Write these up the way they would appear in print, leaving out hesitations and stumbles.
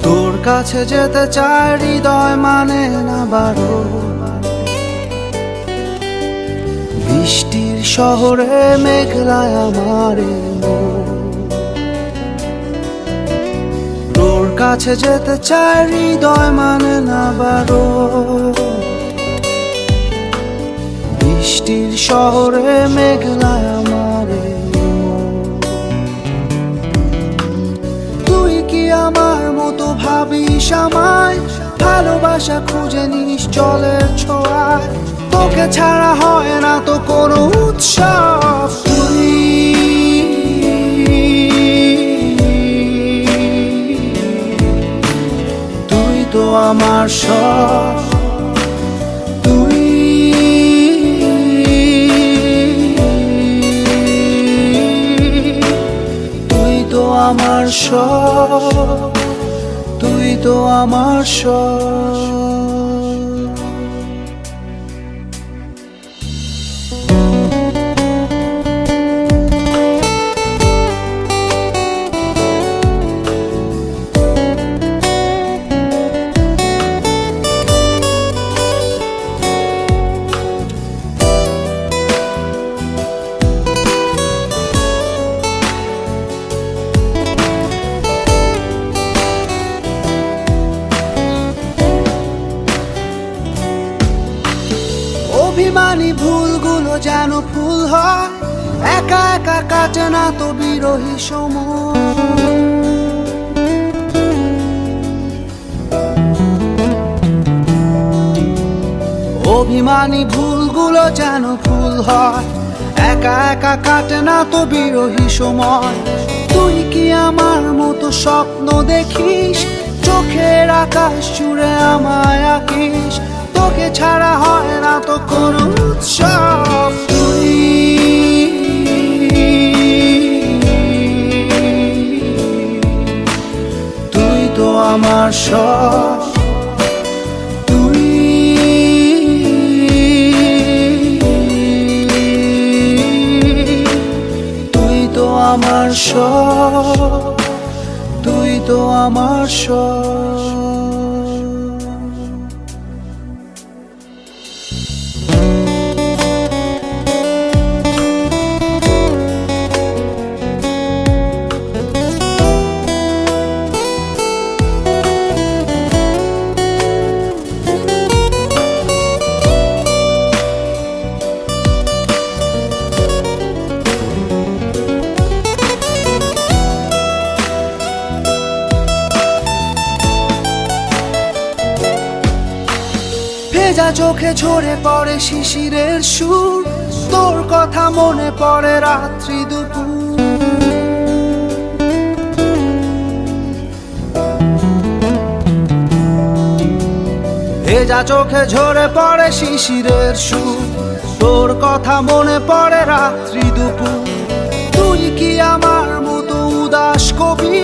তোর কাছে যেতে চাই হৃদয় মানে না বারো, বৃষ্টির শহরে মেঘলায় আমার তোর কাছে যেতে চাই হৃদয় মানে না বারো, বৃষ্টির শহরে মেঘলায় আমার তুই কি আমার মতো ভাবিস আমায়, ভালোবাসা খুঁজে নিস জলের ছোঁয়ায়, তোকে ছাড়া হয় না তো কোনো উৎসব, তুই তো আমার সব, তুই তো আমার সব, তুই তো আমার সব। অভিমানী ভুলগুলো যেন ফুল হয়, একা একা কাটে না তো বিরহী সময়, অভিমানী ভুলগুলো যেন ফুল হয়, একা একা কাটে না তো বিরহী সময়, তুই কি আমার মতো স্বপ্ন দেখিস, চোখের আকাশ জুড়ে আমায় আঁকিস, তোকে ছাড়া হয় না তো কোনো উৎসব, তুই তো আমার সব, তুই তো আমার সব, তুই তো আমার সব। ভেজা চোখে ঝরে পড়ে শিশিরের সুর, তোর কথা মনে পড়ে রাত্রি দুপুর, ভেজা চোখে ঝরে পড়ে শিশিরের সুর, তোর কথা মনে পড়ে রাত্রি দুপুর, তুই কি আমার মতো উদাস কবি,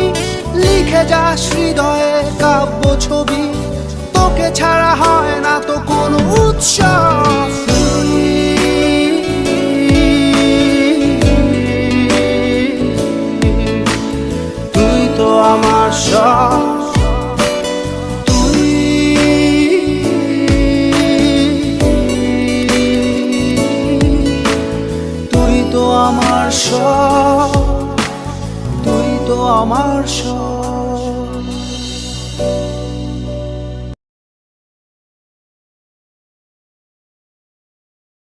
লিখে যাস হৃদয়ে কাব্য ছবি, তোকে ছাড়া হয় না তো কোনো উৎসব, তুই তো আমার সব, তুই তো আমার সব, তুই তো আমার সব।